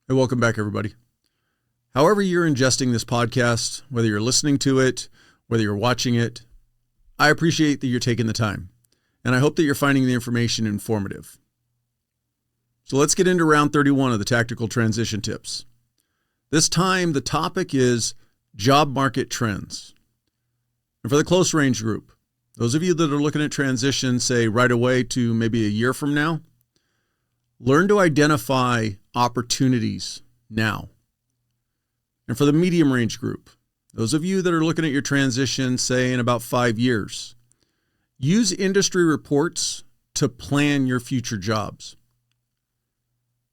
Hey, welcome back, everybody. However you're ingesting this podcast, whether you're listening to it, whether you're watching it, I appreciate that you're taking the time, and I hope that you're finding the information informative. So let's get into round 31 of the tactical transition tips. This time, the topic is job market trends. And for the close range group, those of you that are looking at transition, say right away to maybe a year from now, learn to identify opportunities now. And for the medium range group, those of you that are looking at your transition, say in about 5 years, use industry reports to plan your future jobs.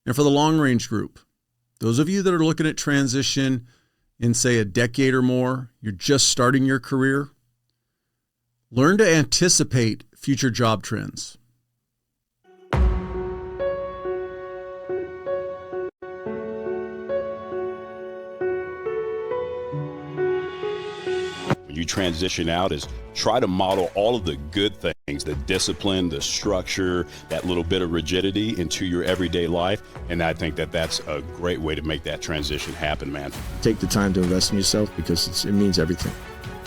And for the long range group, those of you that are looking at transition in say a decade or more, you're just starting your career, learn to anticipate future job trends. When you transition out, is try to model all of the good things, the discipline, the structure, that little bit of rigidity into your everyday life. And I think that that's a great way to make that transition happen, man. Take the time to invest in yourself because it means everything.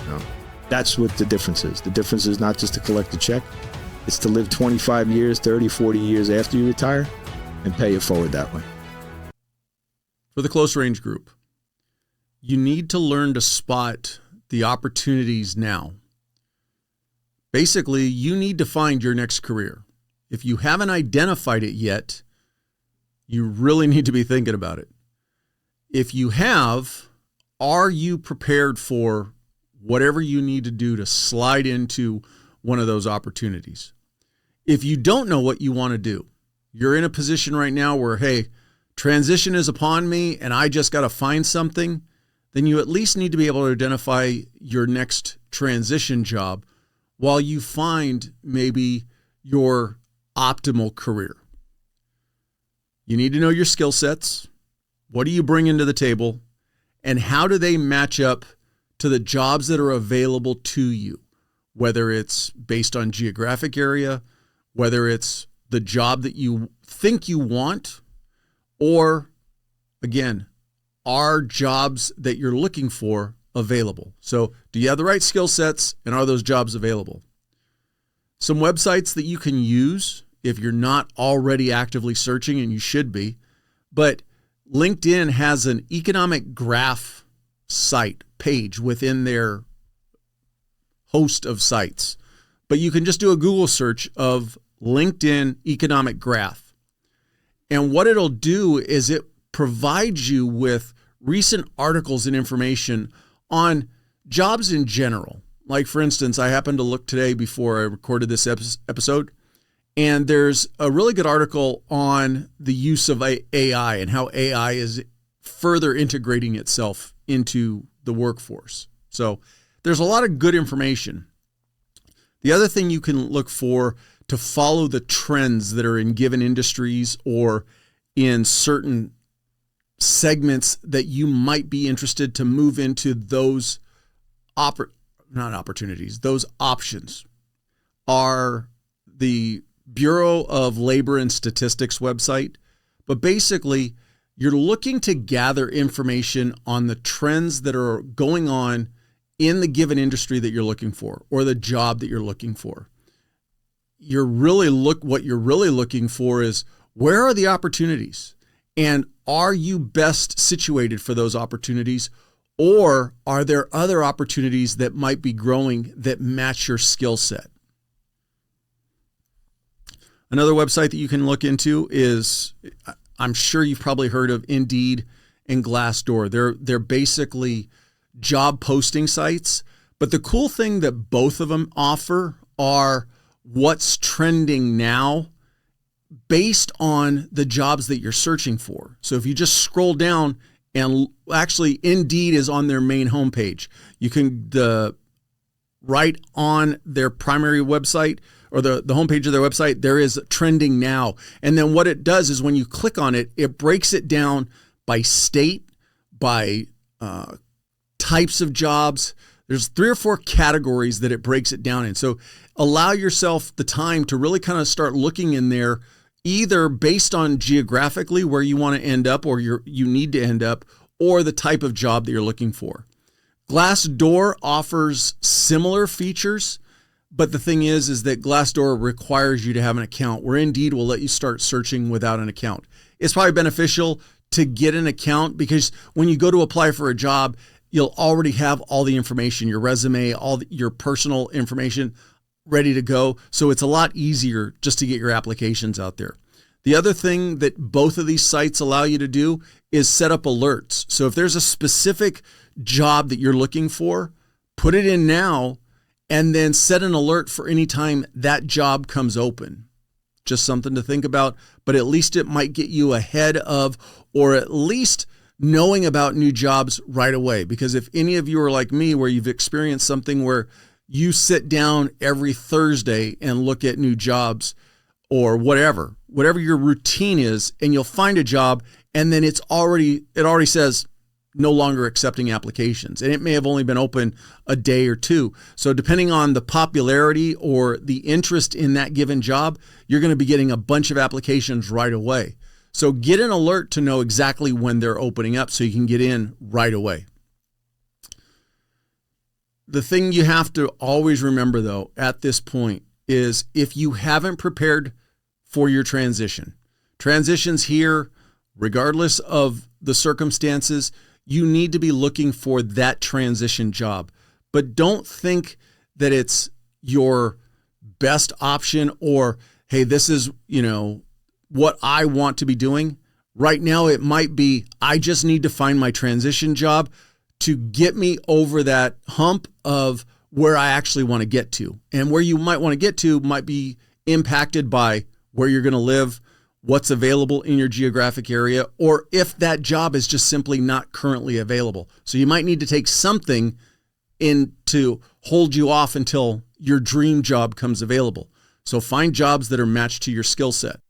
You know? That's what the difference is. The difference is not just to collect a check. It's to live 25 years, 30, 40 years after you retire and pay it forward that way. For the close range group, you need to learn to spot the opportunities now. Basically, you need to find your next career. If you haven't identified it yet, you really need to be thinking about it. If you have, are you prepared for whatever you need to do to slide into one of those opportunities? If you don't know what you want to do, you're in a position right now where, hey, transition is upon me and I just got to find something, then you at least need to be able to identify your next transition job while you find maybe your optimal career. You need to know your skill sets. What do you bring into the table? And how do they match up to the jobs that are available to you, whether it's based on geographic area, whether it's the job that you think you want, or again, are jobs that you're looking for available? So do you have the right skill sets and are those jobs available? Some websites that you can use if you're not already actively searching, and you should be, but LinkedIn has an economic graph site page within their host of sites. But you can just do a Google search of LinkedIn economic graph. And what it'll do is it provides you with recent articles and information on jobs in general. Like, for instance, I happened to look today before I recorded this episode, and there's a really good article on the use of AI and how AI is further integrating itself into the workforce. So there's a lot of good information. The other thing you can look for to follow the trends that are in given industries or in certain segments that you might be interested to move into those those options are the Bureau of Labor and Statistics website. But basically, you're looking to gather information on the trends that are going on in the given industry that you're looking for or the job that you're looking for. What you're really looking for is, where are the opportunities? And are you best situated for those opportunities? Or are there other opportunities that might be growing that match your skill set? Another website that you can look into is, I'm sure you've probably heard of Indeed and Glassdoor. They're basically job posting sites. But the cool thing that both of them offer are what's trending now based on the jobs that you're searching for. So if you just scroll down, and actually Indeed is on their main homepage. You can right on their primary website or the homepage of their website, there is trending now. And then what it does is when you click on it, it breaks it down by state, by types of jobs. There's 3 or 4 categories that it breaks it down in. So allow yourself the time to really kind of start looking in there either based on geographically where you want to end up or you need to end up, or the type of job that you're looking for. Glassdoor offers similar features, but the thing is that Glassdoor requires you to have an account, where Indeed will let you start searching without an account. It's probably beneficial to get an account, because when you go to apply for a job, you'll already have all the information, your resume, your personal information ready to go. So it's a lot easier just to get your applications out there. The other thing that both of these sites allow you to do is set up alerts. So if there's a specific job that you're looking for, put it in now and then set an alert for any time that job comes open. Just something to think about, but at least it might get you ahead of, or at least knowing about new jobs right away. Because if any of you are like me, where you've experienced something where you sit down every Thursday and look at new jobs or whatever your routine is, and you'll find a job and then it already says no longer accepting applications. And it may have only been open a day or two. So depending on the popularity or the interest in that given job, you're going to be getting a bunch of applications right away. So get an alert to know exactly when they're opening up so you can get in right away. The thing you have to always remember, though, at this point is if you haven't prepared for your transitions here, regardless of the circumstances, you need to be looking for that transition job. But don't think that it's your best option, or, hey, this is, what I want to be doing. Right now, it might be, I just need to find my transition job to get me over that hump of where I actually want to get to. And where you might want to get to might be impacted by where you're going to live, what's available in your geographic area, or if that job is just simply not currently available. So you might need to take something in to hold you off until your dream job comes available. So find jobs that are matched to your skill set.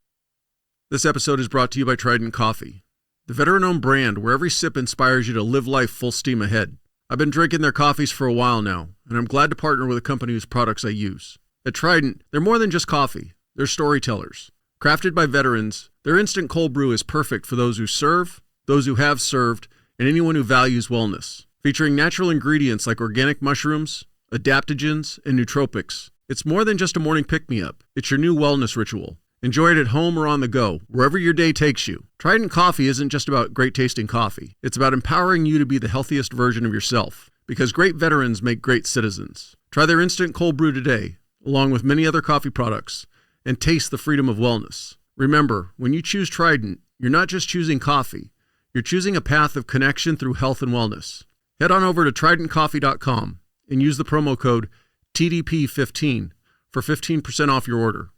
This episode is brought to you by Trident Coffee, the veteran-owned brand where every sip inspires you to live life full steam ahead. I've been drinking their coffees for a while now, and I'm glad to partner with a company whose products I use. At Trident, they're more than just coffee. They're storytellers. Crafted by veterans, their instant cold brew is perfect for those who serve, those who have served, and anyone who values wellness. Featuring natural ingredients like organic mushrooms, adaptogens, and nootropics, it's more than just a morning pick-me-up. It's your new wellness ritual. Enjoy it at home or on the go, wherever your day takes you. Trident Coffee isn't just about great-tasting coffee. It's about empowering you to be the healthiest version of yourself, because great veterans make great citizens. Try their instant cold brew today, along with many other coffee products, and taste the freedom of wellness. Remember, when you choose Trident, you're not just choosing coffee. You're choosing a path of connection through health and wellness. Head on over to tridentcoffee.com and use the promo code TDP15 for 15% off your order.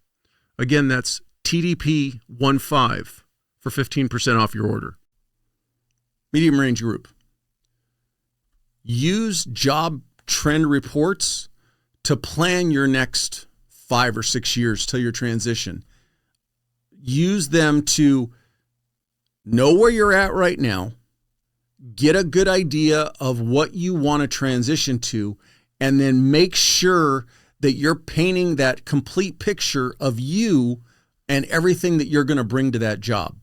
Again, that's TDP15 for 15% off your order. Medium range group. Use job trend reports to plan your next 5 or 6 years till your transition. Use them to know where you're at right now, get a good idea of what you want to transition to, and then make sure that you're painting that complete picture of you and everything that you're going to bring to that job.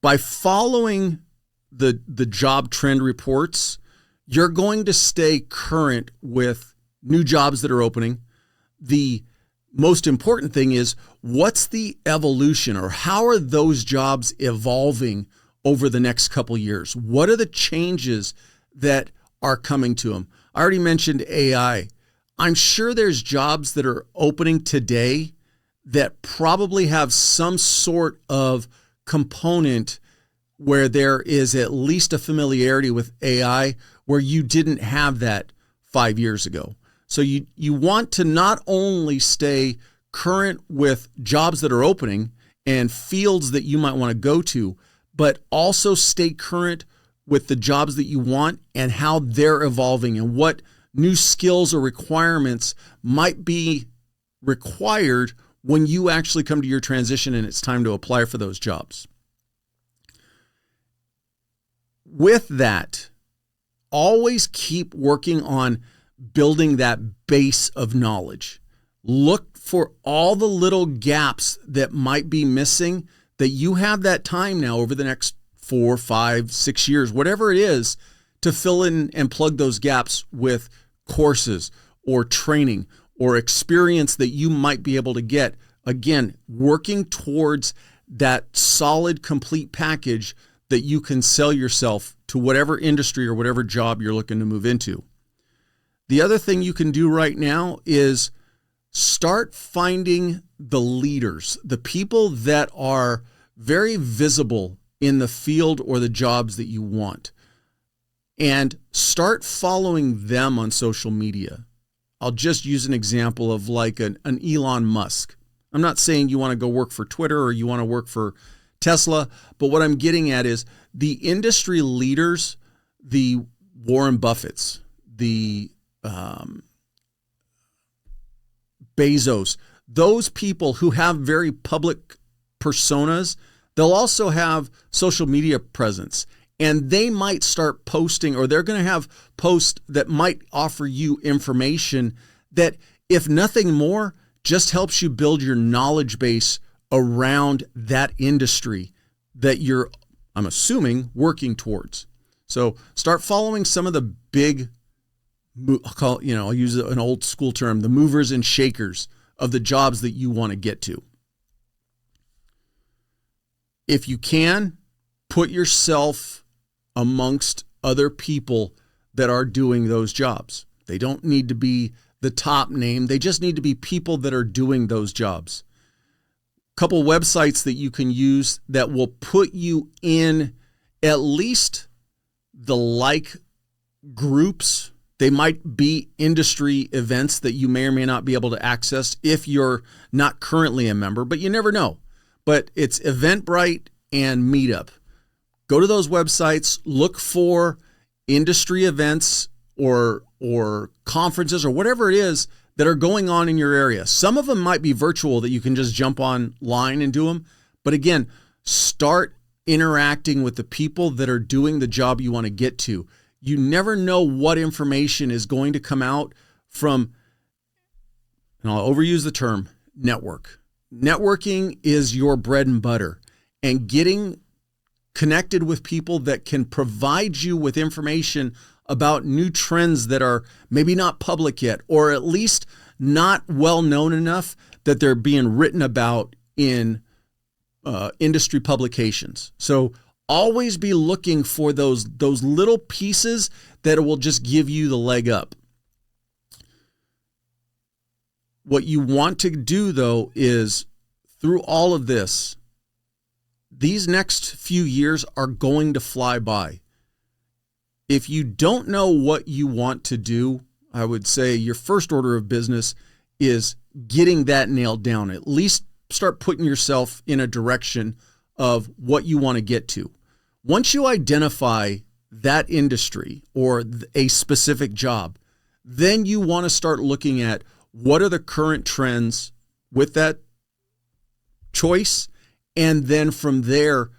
By following the job trend reports, you're going to stay current with new jobs that are opening. The most important thing is, what's the evolution, or how are those jobs evolving over the next couple years? What are the changes that are coming to them? I already mentioned AI. I'm sure there's jobs that are opening today that probably have some sort of component where there is at least a familiarity with AI where you didn't have that 5 years ago. So you want to not only stay current with jobs that are opening and fields that you might want to go to, but also stay current with the jobs that you want and how they're evolving and what new skills or requirements might be required when you actually come to your transition and it's time to apply for those jobs. With that, always keep working on building that base of knowledge. Look for all the little gaps that might be missing, that you have that time now over the next 4, 5, 6 years, whatever it is, to fill in and plug those gaps with courses or training or experience that you might be able to get. Again, working towards that solid, complete package that you can sell yourself to whatever industry or whatever job you're looking to move into. The other thing you can do right now is start finding the leaders, the people that are very visible in the field or the jobs that you want, and start following them on social media. I'll just use an example of like an Elon Musk. I'm not saying you want to go work for Twitter or you want to work for Tesla, but what I'm getting at is the industry leaders, the Warren Buffetts, the Bezos, those people who have very public personas, they'll also have social media presence, and they might start posting, or they're going to have posts that might offer you information that, if nothing more, just helps you build your knowledge base around that industry that you're, I'm assuming, working towards. So start following some of the big, I'll use an old school term, the movers and shakers of the jobs that you want to get to. If you can, put yourself amongst other people that are doing those jobs. They don't need to be the top name. They just need to be people that are doing those jobs. A couple websites that you can use that will put you in at least the like groups. They might be industry events that you may or may not be able to access if you're not currently a member, but you never know. But it's Eventbrite and Meetup. Go to those websites, look for industry events or conferences or whatever it is that are going on in your area. Some of them might be virtual that you can just jump online and do them. But again, start interacting with the people that are doing the job you want to get to. You never know what information is going to come out from, and I'll overuse the term, network. Networking is your bread and butter, and getting connected with people that can provide you with information about new trends that are maybe not public yet, or at least not well known enough that they're being written about in industry publications. So always be looking for those little pieces that will just give you the leg up. What you want to do, though, is through all of this, these next few years are going to fly by. If you don't know what you want to do, I would say your first order of business is getting that nailed down. At least start putting yourself in a direction of what you want to get to. Once you identify that industry or a specific job, then you want to start looking at what are the current trends with that choice, and then from there,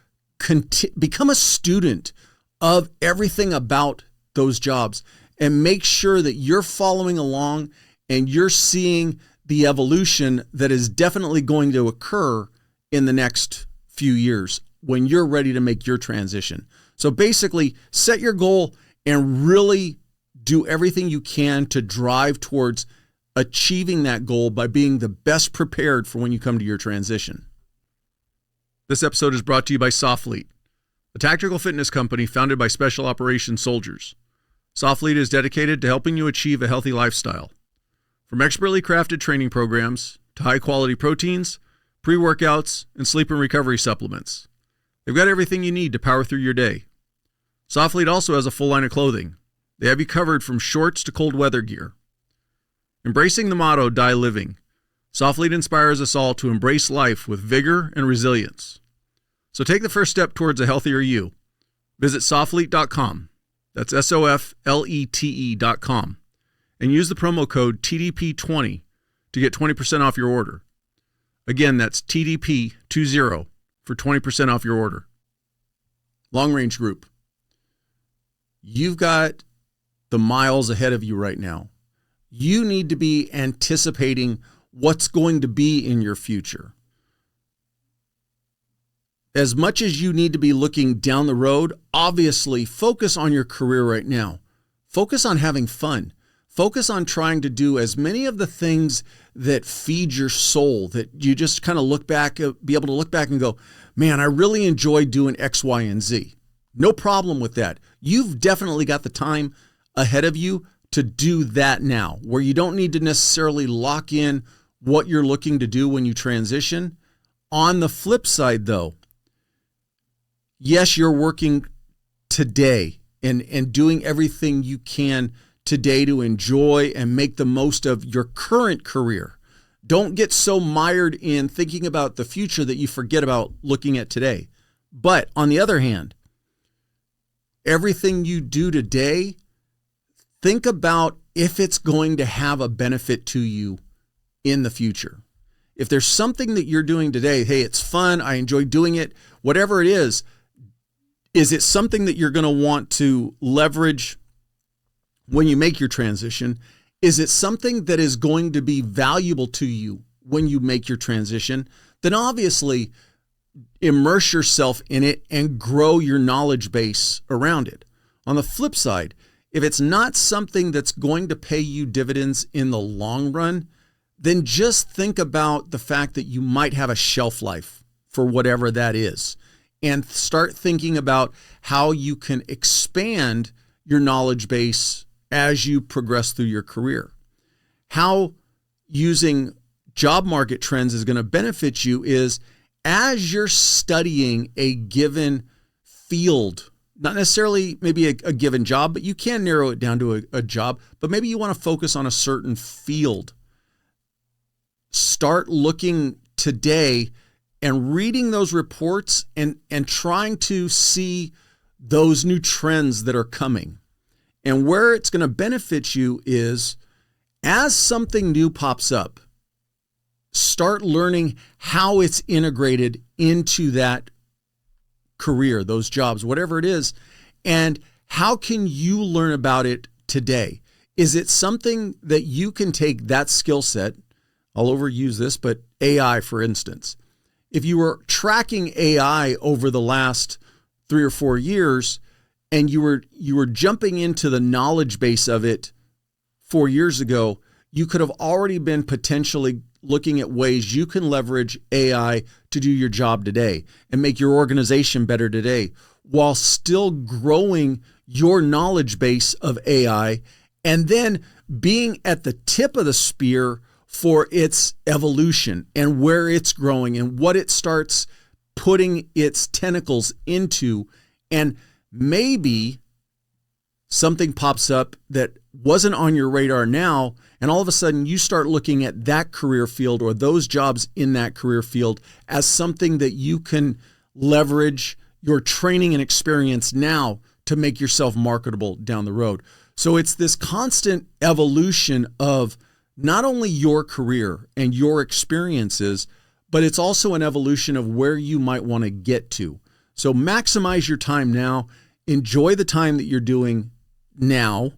become a student of everything about those jobs and make sure that you're following along and you're seeing the evolution that is definitely going to occur in the next few years when you're ready to make your transition. So basically, set your goal and really do everything you can to drive towards achieving that goal by being the best prepared for when you come to your transition. This episode is brought to you by Soflete, a tactical fitness company founded by special operations soldiers. Soflete is dedicated to helping you achieve a healthy lifestyle. From expertly crafted training programs to high-quality proteins, pre-workouts, and sleep and recovery supplements, they've got everything you need to power through your day. Soflete also has a full line of clothing. They have you covered from shorts to cold weather gear. Embracing the motto, Die Living, Soflete inspires us all to embrace life with vigor and resilience. So take the first step towards a healthier you. Visit soflete.com. That's SOFLETE.com. And use the promo code TDP20 to get 20% off your order. Again, that's TDP20 for 20% off your order. Long Range Group. You've got the miles ahead of you right now. You need to be anticipating what's going to be in your future. As much as you need to be looking down the road, obviously focus on your career right now. Focus on having fun. Focus on trying to do as many of the things that feed your soul, that you just kind of look back, be able to look back and go, man, I really enjoy doing X, Y, and Z. No problem with that. You've definitely got the time ahead of you to do that now, where you don't need to necessarily lock in what you're looking to do when you transition. On the flip side, though, yes, you're working today and doing everything you can today to enjoy and make the most of your current career. Don't get so mired in thinking about the future that you forget about looking at today. But on the other hand, everything you do today, think about if it's going to have a benefit to you in the future. If there's something that you're doing today, hey, it's fun, I enjoy doing it, whatever it is it something that you're going to want to leverage when you make your transition? Is it something that is going to be valuable to you when you make your transition? Then obviously immerse yourself in it and grow your knowledge base around it. On the flip side, if it's not something that's going to pay you dividends in the long run, then just think about the fact that you might have a shelf life for whatever that is, and start thinking about how you can expand your knowledge base as you progress through your career. How using job market trends is going to benefit you is as you're studying a given field, not necessarily maybe a given job, but you can narrow it down to a job, but maybe you want to focus on a certain field. Start looking today and reading those reports and trying to see those new trends that are coming. And where it's going to benefit you is as something new pops up, start learning how it's integrated into that career, those jobs, whatever it is, and how can you learn about it today? Is it something that you can take that skill set? I'll overuse this, but AI, for instance. If you were tracking AI over the last 3 or 4 years and you were jumping into the knowledge base of it 4 years ago, you could have already been potentially looking at ways you can leverage AI to do your job today and make your organization better today while still growing your knowledge base of AI and then being at the tip of the spear for its evolution and where it's growing and what it starts putting its tentacles into. And maybe something pops up that wasn't on your radar now, and all of a sudden you start looking at that career field or those jobs in that career field as something that you can leverage your training and experience now to make yourself marketable down the road. So it's this constant evolution of not only your career and your experiences, but it's also an evolution of where you might want to get to. So maximize your time now. Enjoy the time that you're doing now,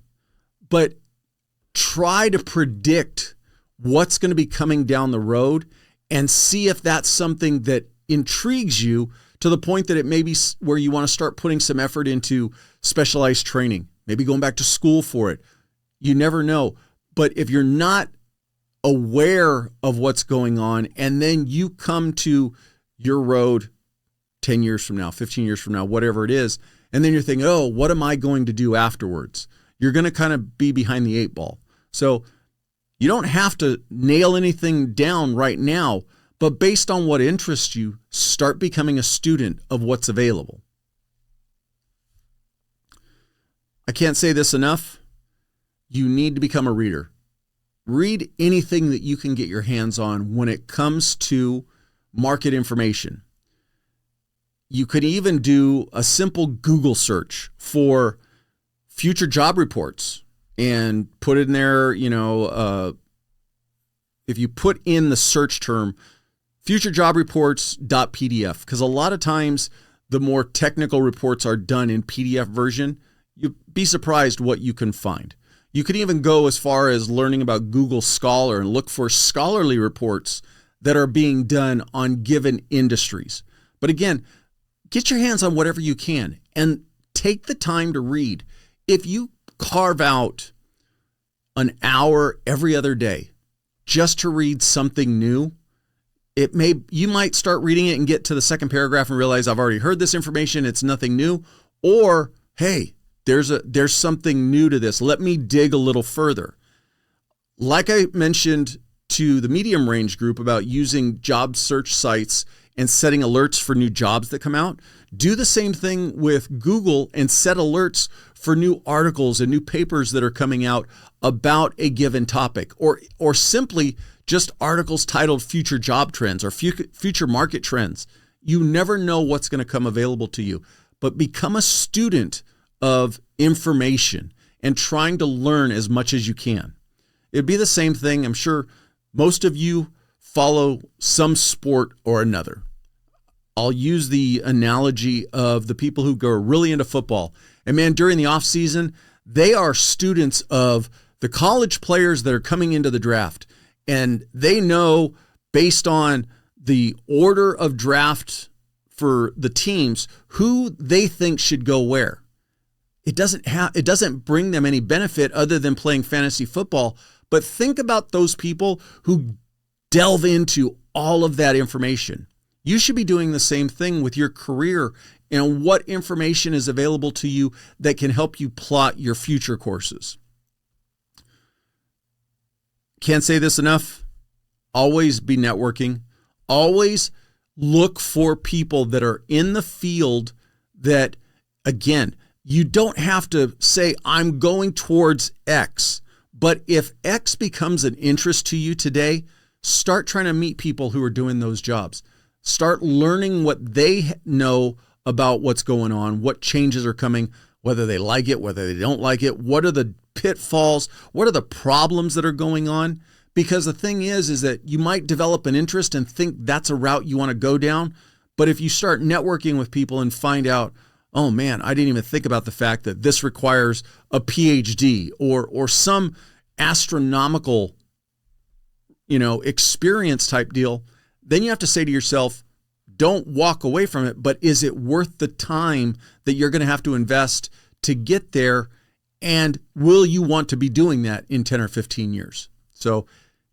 but try to predict what's going to be coming down the road and see if that's something that intrigues you to the point that it may be where you want to start putting some effort into specialized training, maybe going back to school for it. You never know. But if you're not aware of what's going on and then you come to your road 10 years from now, 15 years from now, whatever it is, and then you're thinking, oh, what am I going to do afterwards? You're going to kind of be behind the 8 ball. So you don't have to nail anything down right now, but based on what interests you, start becoming a student of what's available. I can't say this enough. You need to become a reader. Read anything that you can get your hands on when it comes to market information. You could even do a simple Google search for future job reports and put in there, if you put in the search term futurejobreports.pdf, because a lot of times the more technical reports are done in PDF version, you'd be surprised what you can find. You can even go as far as learning about Google Scholar and look for scholarly reports that are being done on given industries. But again, get your hands on whatever you can and take the time to read. If you carve out an hour every other day just to read something new, you might start reading it and get to the second paragraph and realize I've already heard this information, it's nothing new. Or, hey, there's something new to this. Let me dig a little further. Like I mentioned to the medium range group about using job search sites and setting alerts for new jobs that come out, do the same thing with Google and set alerts for new articles and new papers that are coming out about a given topic, or simply just articles titled future job trends or future market trends. You never know what's going to come available to you, but become a student of information and trying to learn as much as you can. It'd be the same thing. I'm sure most of you follow some sport or another. I'll use the analogy of the people who go really into football. And man, during the off season, they are students of the college players that are coming into the draft. And they know, based on the order of draft for the teams, who they think should go where. It doesn't bring them any benefit other than playing fantasy football. But think about those people who delve into all of that information. You should be doing the same thing with your career and what information is available to you that can help you plot your future courses. Can't say this enough. Always be networking. Always look for people that are in the field that, again, you don't have to say, I'm going towards X. But if X becomes an interest to you today, start trying to meet people who are doing those jobs. Start learning what they know about what's going on, what changes are coming, whether they like it, whether they don't like it, what are the pitfalls, what are the problems that are going on. Because the thing is that you might develop an interest and think that's a route you want to go down. But if you start networking with people and find out, oh man, I didn't even think about the fact that this requires a PhD or some astronomical, experience type deal, then you have to say to yourself, don't walk away from it, but is it worth the time that you're going to have to invest to get there? And will you want to be doing that in 10 or 15 years? So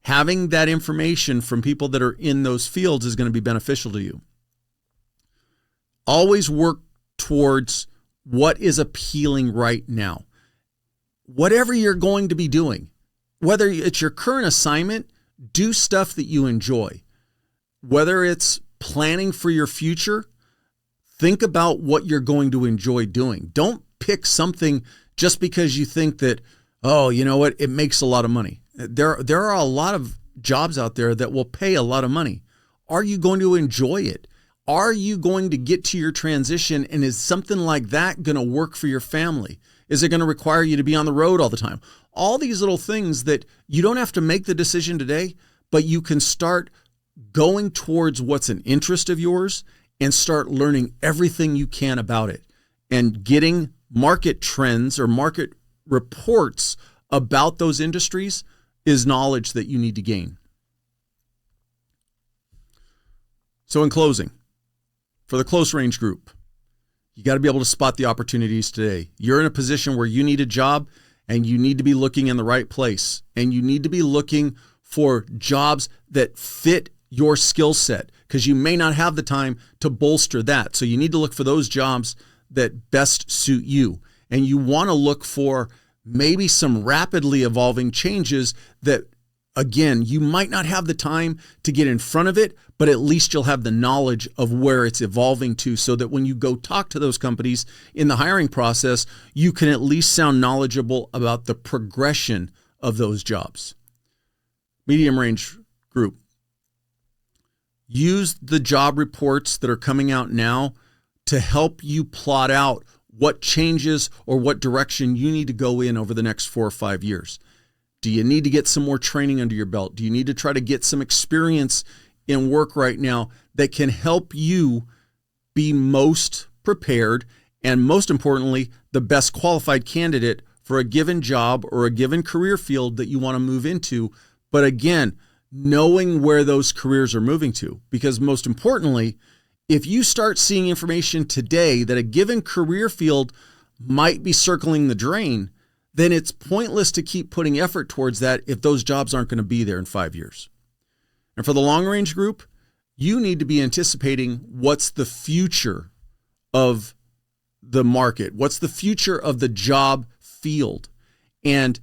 having that information from people that are in those fields is going to be beneficial to you. Always work towards what is appealing right now. Whatever you're going to be doing, whether it's your current assignment, do stuff that you enjoy. Whether it's planning for your future, think about what you're going to enjoy doing. Don't pick something just because you think that, oh, you know what, it makes a lot of money. There are a lot of jobs out there that will pay a lot of money. Are you going to enjoy it? Are you going to get to your transition, and is something like that going to work for your family? Is it going to require you to be on the road all the time? All these little things that you don't have to make the decision today, but you can start going towards what's an interest of yours and start learning everything you can about it and getting market trends or market reports about those industries is knowledge that you need to gain. So in closing, for the close range group, you got to be able to spot the opportunities today. You're in a position where you need a job and you need to be looking in the right place, and you need to be looking for jobs that fit your skill set, because you may not have the time to bolster that. So you need to look for those jobs that best suit you. And you want to look for maybe some rapidly evolving changes that, again, you might not have the time to get in front of it, but at least you'll have the knowledge of where it's evolving to, so that when you go talk to those companies in the hiring process, you can at least sound knowledgeable about the progression of those jobs. Medium range group. Use the job reports that are coming out now to help you plot out what changes or what direction you need to go in over the next 4 or 5 years. Do you need to get some more training under your belt? Do you need to try to get some experience in work right now that can help you be most prepared and, most importantly, the best qualified candidate for a given job or a given career field that you want to move into. But again, knowing where those careers are moving to, because most importantly, if you start seeing information today that a given career field might be circling the drain, then it's pointless to keep putting effort towards that if those jobs aren't going to be there in 5 years. And for the long range group, you need to be anticipating what's the future of the market, what's the future of the job field, and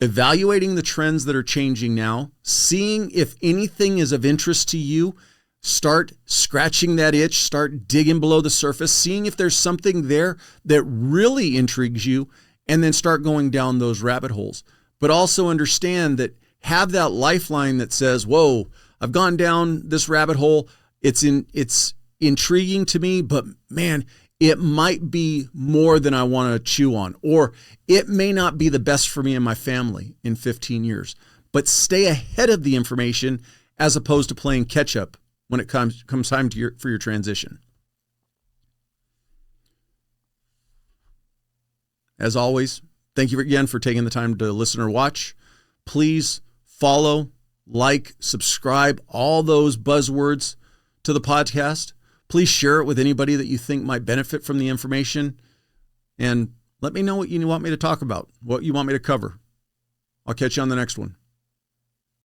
evaluating the trends that are changing now, seeing if anything is of interest to you. Start scratching that itch, start digging below the surface, seeing if there's something there that really intrigues you, and then start going down those rabbit holes. But also understand that have that lifeline that says, whoa, I've gone down this rabbit hole. It's intriguing to me, but man, it might be more than I want to chew on, or it may not be the best for me and my family in 15 years. But stay ahead of the information as opposed to playing catch up when it comes time for your transition. As always, thank you again for taking the time to listen or watch. Please follow, like, subscribe, all those buzzwords to the podcast. Please share it with anybody that you think might benefit from the information. And let me know what you want me to talk about, what you want me to cover. I'll catch you on the next one.